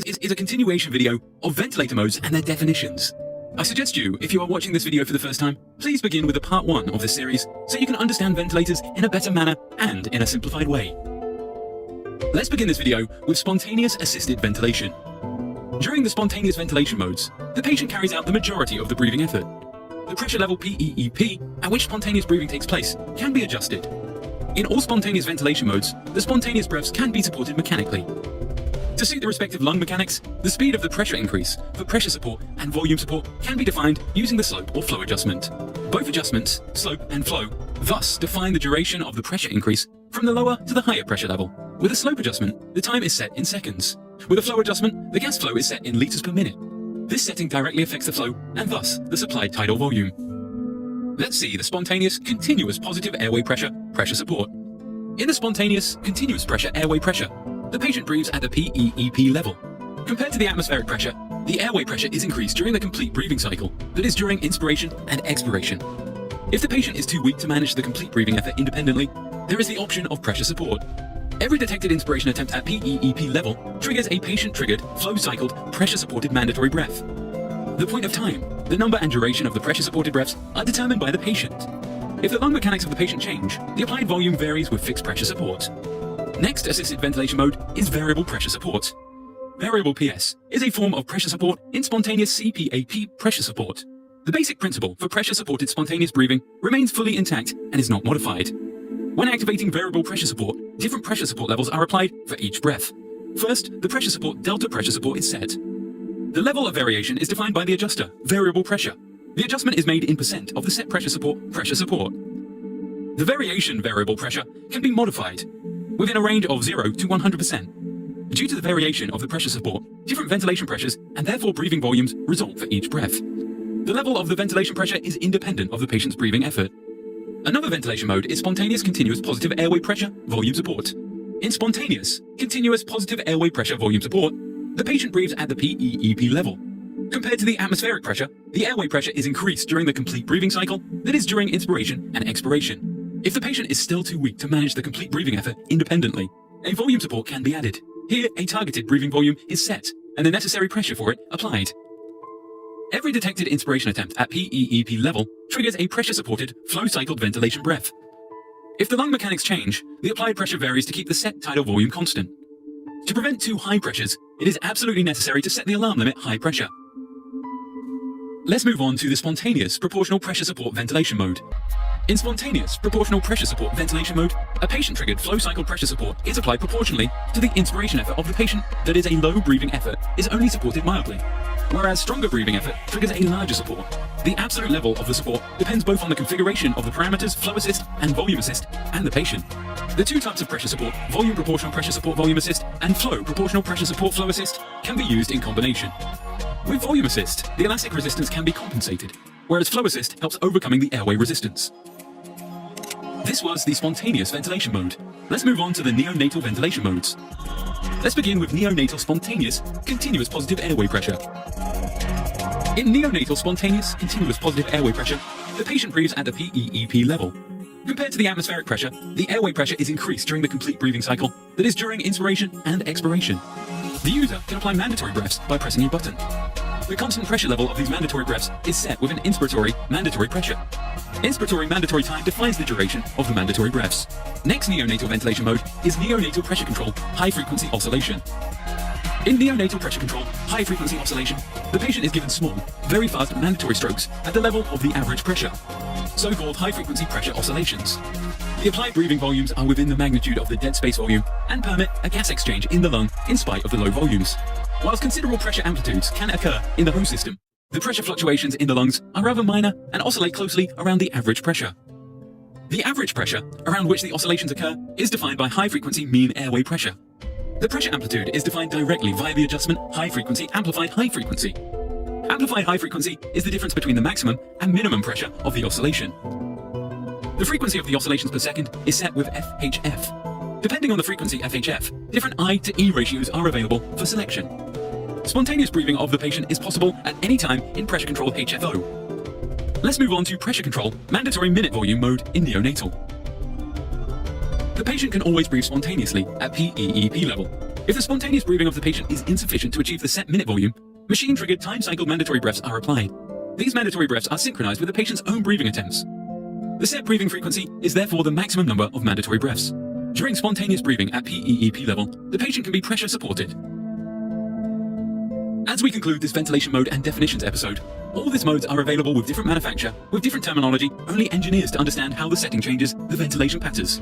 is a continuation video of ventilator modes and their definitions. I suggest you, if you are watching this video for the first time, please begin with the part 1 of this series so you can understand ventilators in a better manner and in a simplified way. Let's begin this video with spontaneous assisted ventilation. During the spontaneous ventilation modes, the patient carries out the majority of the breathing effort. The pressure level PEEP at which spontaneous breathing takes place can be adjusted. In all spontaneous ventilation modes, the spontaneous breaths can be supported mechanically. To suit the respective lung mechanics, the speed of the pressure increase for pressure support and volume support can be defined using the slope or flow adjustment. Both adjustments, slope and flow, thus define the duration of the pressure increase from the lower to the higher pressure level. With a slope adjustment, the time is set in seconds. With a flow adjustment, the gas flow is set in liters per minute. This setting directly affects the flow and thus the supplied tidal volume. Let's see the spontaneous continuous positive airway pressure support. In the spontaneous continuous pressure airway pressure, the patient breathes at the PEEP level. Compared to the atmospheric pressure, the airway pressure is increased during the complete breathing cycle, that is during inspiration and expiration. If the patient is too weak to manage the complete breathing effort independently, there is the option of pressure support. Every detected inspiration attempt at PEEP level triggers a patient-triggered, flow-cycled, pressure-supported mandatory breath. The point of time, the number and duration of the pressure-supported breaths are determined by the patient. If the lung mechanics of the patient change, the applied volume varies with fixed pressure support. Next assisted ventilation mode is variable pressure support. Variable PS is a form of pressure support in spontaneous CPAP pressure support. The basic principle for pressure-supported spontaneous breathing remains fully intact and is not modified. When activating variable pressure support, different pressure support levels are applied for each breath. First, the pressure support delta pressure support is set. The level of variation is defined by the adjuster, variable pressure. The adjustment is made in % of the set pressure support, pressure support. The variation variable pressure can be modified within a range of 0 to 100%. Due to the variation of the pressure support, different ventilation pressures and therefore breathing volumes result for each breath. The level of the ventilation pressure is independent of the patient's breathing effort. Another ventilation mode is spontaneous continuous positive airway pressure volume support. In spontaneous continuous positive airway pressure volume support, the patient breathes at the PEEP level. Compared to the atmospheric pressure, the airway pressure is increased during the complete breathing cycle, that is during inspiration and expiration. If the patient is still too weak to manage the complete breathing effort independently, a volume support can be added. Here, a targeted breathing volume is set and the necessary pressure for it applied. Every detected inspiration attempt at PEEP level triggers a pressure-supported, flow-cycled ventilation breath. If the lung mechanics change, the applied pressure varies to keep the set tidal volume constant. To prevent too high pressures, it is absolutely necessary to set the alarm limit high pressure. Let's move on to the spontaneous proportional pressure support ventilation mode. In spontaneous proportional pressure support ventilation mode, a patient-triggered flow-cycle pressure support is applied proportionally to the inspiration effort of the patient, that is a low breathing effort, is only supported mildly, whereas stronger breathing effort triggers a larger support. The absolute level of the support depends both on the configuration of the parameters flow assist and volume assist and the patient. The two types of pressure support, volume proportional pressure support volume assist and flow proportional pressure support flow assist, can be used in combination. With volume assist, the elastic resistance can be compensated, whereas flow assist helps overcoming the airway resistance. This was the spontaneous ventilation mode. Let's move on to the neonatal ventilation modes. Let's begin with neonatal spontaneous continuous positive airway pressure. In neonatal spontaneous continuous positive airway pressure, the patient breathes at the PEEP level. Compared to the atmospheric pressure, the airway pressure is increased during the complete breathing cycle, that is during inspiration and expiration. The user can apply mandatory breaths by pressing a button. The constant pressure level of these mandatory breaths is set with an inspiratory mandatory pressure. Inspiratory mandatory time defines the duration of the mandatory breaths. Next neonatal ventilation mode is neonatal pressure control high frequency oscillation. In neonatal pressure control high frequency oscillation, the patient is given small, very fast mandatory strokes at the level of the average pressure, so-called high frequency pressure oscillations. The applied breathing volumes are within the magnitude of the dead space volume and permit a gas exchange in the lung in spite of the low volumes. Whilst considerable pressure amplitudes can occur in the whole system, the pressure fluctuations in the lungs are rather minor and oscillate closely around the average pressure. The average pressure, around which the oscillations occur, is defined by high-frequency mean airway pressure. The pressure amplitude is defined directly via the adjustment high-frequency amplified high-frequency. Amplified high-frequency is the difference between the maximum and minimum pressure of the oscillation. The frequency of the oscillations per second is set with FHF. Depending on the frequency FHF, different I to E ratios are available for selection. Spontaneous breathing of the patient is possible at any time in pressure-controlled HFO. Let's move on to pressure-control mandatory minute volume mode in neonatal. The patient can always breathe spontaneously at PEEP level. If the spontaneous breathing of the patient is insufficient to achieve the set minute volume, machine-triggered time-cycled mandatory breaths are applied. These mandatory breaths are synchronized with the patient's own breathing attempts. The set breathing frequency is therefore the maximum number of mandatory breaths. During spontaneous breathing at PEEP level, the patient can be pressure supported. As we conclude this ventilation mode and definitions episode, all these modes are available with different manufacture, with different terminology, only engineers to understand how the setting changes the ventilation patterns.